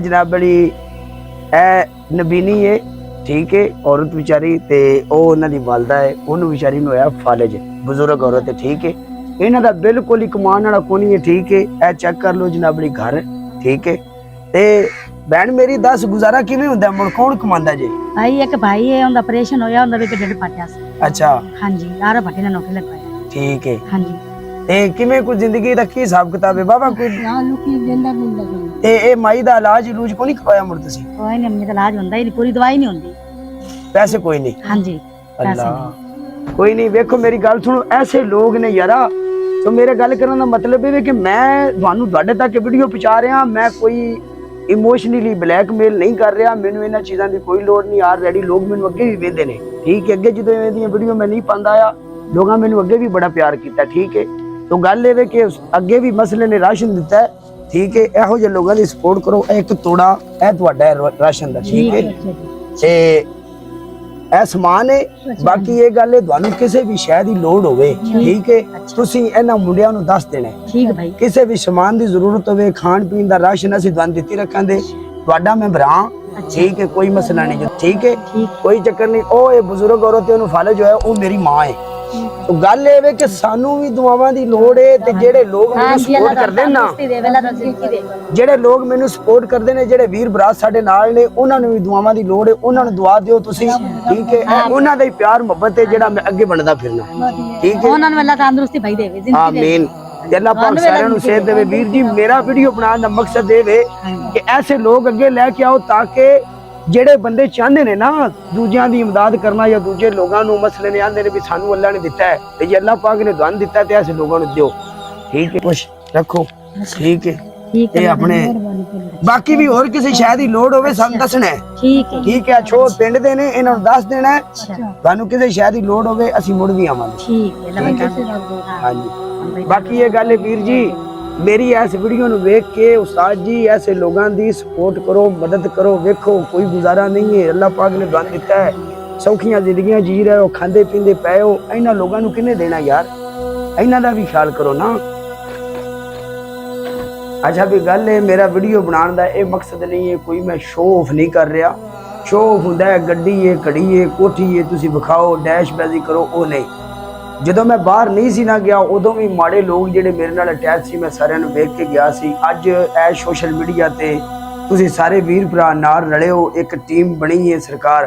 जनाब बड़ी ए नबीनी है, ठीक है, औरत बेचारी ते उन्हां दी वालदा है, उन्होंने बेचारी नूं होया फालज, बुजुर्ग औरत है, ठीक है। इन्हां दा बिल्कुल ही कमान वाला कोई नहीं है, ठीक है। ए चेक कर लो जनाब बड़ी घर, ठीक है। ते भैन मेरी दस गुजारा किवें हुंदा, मुड़ कौन कमांदा जी? भाई एक भाई है, उनका ऑपरेशन होया, उनका भी ढिड फटिया सी। अच्छा, हाँ जी, यार फटे ने नौकरी लगवाया, ठीक है। हाँ जी। ते किवें कोई जिंदगी दा की हिसाब किताब है बाबा? कोई ना लुकी देंदा नहीं लगे ते ए माई दा इलाज इलूज कोई नहीं करवाया मुड़ तुसीं? कोई नहीं, मेरा इलाज होंदा ही नहीं, पूरी दवाई नहीं होंदी। पैसे कोई नहीं? हाँ जी, पैसे नहीं। अल्लाह, कोई नहीं। वेखो मेरी गल सुनो, ऐसे लोग ने यारा, तो मेरे गल करने का मतलब है कि मैं तुहानू तुहाडे तक वीडियो पहुंचा रहा, मैं कोई इमोशनली ब्लैकमेल नहीं कर रहा, मैनू इन्हां चीज़ां दी कोई लोड़ नहीं। ऑलरेडी लोग मैनू अगे भी वेंदे ने, ठीक है। अगे जो इहदियां वीडियो मैं नहीं पांदा आ, लोगों मैनू अगे भी बड़ा प्यार किया, ठीक है। तो गल ये कि अगे भी मसले ने राशन दिता है, ठीक है। इहो जिहे लोगों की सपोर्ट करो। एक तोड़ा है तुहाडा राशन का, ठीक है, ते ਇਹ ਸਮਾਨ ਹੈ। ਬਾਕੀ ਇਹ ਗੱਲ ਹੈ ਤੁਹਾਨੂੰ ਕਿਸੇ ਵੀ ਸ਼ੈ ਦੀ ਲੋੜ ਹੋਵੇ, ਠੀਕ ਹੈ, ਤੁਸੀਂ ਇਹਨਾਂ ਮੁੰਡਿਆਂ ਨੂੰ ਦੱਸ ਦੇਣਾ, ਠੀਕ ਹੈ ਭਾਈ। ਕਿਸੇ ਵੀ ਸਮਾਨ ਦੀ ਜ਼ਰੂਰਤ ਹੋਵੇ, ਖਾਣ ਪੀਣ ਦਾ ਰਾਸ਼ਨ ਅਸੀਂ ਤੁਹਾਨੂੰ ਦਿੱਤੀ ਰੱਖਾਂਗੇ, ਤੁਹਾਡਾ ਮੈਂ ਭਰਾ, ਠੀਕ ਹੈ, ਕੋਈ ਮਸਲਾ ਨਹੀਂ, ਠੀਕ ਹੈ, ਕੋਈ ਚੱਕਰ ਨਹੀਂ। ਉਹ ਇਹ ਬਜ਼ੁਰਗ ਔਰਤ ਉਹਨੂੰ ਫਾਲਜ ਹੋਇਆ, ਉਹ ਮੇਰੀ ਮਾਂ ਹੈ। तो गल ये कि सानू भी दुआवां दी लोड़ है, ते जेड़े लोग मैनू सपोर्ट करदे ना, जेड़े लोग मैनू सपोर्ट करदे ने, जेड़े वीर भरा साडे नाल ने, उन्हां नू भी दुआवां दी लोड़ है। उन्हां नू दुआ दिओ तुसीं, ठीक है। उन्हां दा ही प्यार मोहब्बत है जेड़ा मैं अगे बनदा फिरना, ठीक है। उन्हां नू अल्लाह तंदुरुस्ती भाई देवे, जिंदगी आमीन। अल्लाह पाक सारियां नू सेहत देवे। वीर जी मेरा वीडियो बनाने दा मकसद ये है कि ऐसे लोग अगे लेके आओ, ताकि ਜਿਹੜੇ ਬੰਦੇ ਚਾਹੁੰਦੇ ਨੇ ਨਾ ਦੂਜਿਆਂ ਦੀ ਇਮਦਾਦ ਕਰਨਾ ਜਾਂ ਦੂਜੇ ਲੋਕਾਂ ਨੂੰ ਮਸਲੇ ਨੇ ਆਂਦੇ ਨੇ ਵੀ ਸਾਨੂੰ ਅੱਲਾ ਨੇ ਦਿੱਤਾ ਹੈ, ਤੇ ਜੇ ਅੱਲਾ ਪਾਕ ਨੇ ਦੁਆਨ ਦਿੱਤਾ ਤੇ ਐਸੇ ਲੋਕਾਂ ਨੂੰ ਦਿਓ, ਠੀਕ ਹੈ। ਕੁਛ ਰੱਖੋ, ਠੀਕ ਹੈ, ਤੇ ਆਪਣੇ ਬਾਕੀ ਵੀ ਹੋਰ ਕਿਸੇ ਸ਼ਾਇਦ ਦੀ ਲੋੜ ਹੋਵੇ ਸਾਨੂੰ ਦੱਸਣਾ ਹੈ, ਠੀਕ ਹੈ, ਠੀਕ ਹੈ। ਛੋ ਪਿੰਡ ਦੇ ਨੇ, ਇਹਨਾਂ ਨੂੰ ਦੱਸ ਦੇਣਾ ਹੈ, ਤੁਹਾਨੂੰ ਕਿਸੇ ਸ਼ਾਇਦ ਦੀ ਲੋੜ ਹੋਵੇ ਅਸੀਂ ਮੁੜ ਵੀ ਆਵਾਂਗੇ, ਠੀਕ ਹੈ। ਹਾਂਜੀ। ਬਾਕੀ ਇਹ ਗੱਲ ਹੈ ਵੀਰ ਜੀ, मेरी इस वीडियो नू वेख के उस्ताद जी ऐसे लोगों की सपोर्ट करो, मदद करो। वेखो कोई गुजारा नहीं है, अल्लाह पाक ने दान दिता है, सौखियां जिंदगियां जी रहे हो, खांदे पींदे पे हो, इन्हां लोगों नू किन्ने देना यार? इन्हां दा भी ख्याल करो ना। अच्छा भी गल है, मेरा वीडियो बनाने का यह मकसद नहीं है, कोई मैं शो ऑफ नहीं कर रहा। शो ऑफ हुंदा है गड्डी है, घड़ी है, कोठी है, तुसीं विखाओ, डैशबाजी करो, वो नहीं। ਜਦੋਂ ਮੈਂ ਬਾਹਰ ਨਹੀਂ ਸੀ ਨਾ ਗਿਆ, ਉਦੋਂ ਵੀ ਮਾੜੇ ਲੋਕ ਜਿਹੜੇ ਮੇਰੇ ਨਾਲ ਅਟੈਚ ਸੀ, ਮੈਂ ਸਾਰਿਆਂ ਨੂੰ ਵੇਖ ਕੇ ਗਿਆ ਸੀ। ਅੱਜ ਇਹ ਸੋਸ਼ਲ ਮੀਡੀਆ ਤੇ ਤੁਸੀਂ ਸਾਰੇ ਵੀਰ ਭਰਾ ਨਾਲ ਰਲੇ ਹੋ, ਇੱਕ ਟੀਮ ਬਣੀ ਹੈ ਸਰਕਾਰ,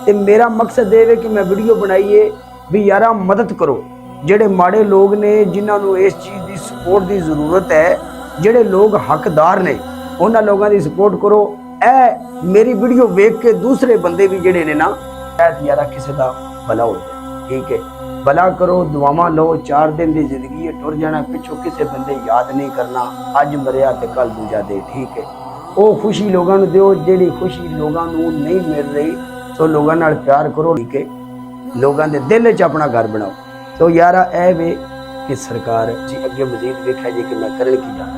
ਤੇ ਮੇਰਾ ਮਕਸਦ ਇਹ ਹੈ ਕਿ ਮੈਂ ਵੀਡੀਓ ਬਣਾਈਏ ਵੀ ਯਾਰਾ ਮਦਦ ਕਰੋ। ਜਿਹੜੇ ਮਾੜੇ ਲੋਕ ਨੇ, ਜਿਨ੍ਹਾਂ ਨੂੰ ਇਸ ਚੀਜ਼ ਦੀ ਸਪੋਰਟ ਦੀ ਜ਼ਰੂਰਤ ਹੈ, ਜਿਹੜੇ ਲੋਕ ਹੱਕਦਾਰ ਨੇ, ਉਹਨਾਂ ਲੋਕਾਂ ਦੀ ਸਪੋਰਟ ਕਰੋ। ਇਹ ਮੇਰੀ ਵੀਡੀਓ ਵੇਖ ਕੇ ਦੂਸਰੇ ਬੰਦੇ ਵੀ ਜਿਹੜੇ ਨੇ ਨਾ, ਯਾਰਾ ਕਿਸੇ ਦਾ ਭਲਾ ਹੋ ਜਾਏ, ਠੀਕ ਹੈ। भला करो, दुआवां लो। 4 दिन की जिंदगी है, टुर जाना, पिछों किसी बंदे याद नहीं करना, अज मरिया तो कल दूजा दे, ठीक है। वो खुशी लोगों को दो, जी खुशी लोगों को नहीं मिल रही, तो लोगों नाल प्यार करो, ठीक है। लोगों के दिल च अपना घर बनाओ। तो यारा ए वे कि सरकार जी अगे मजीद वेखा जी कि मैं करन की जा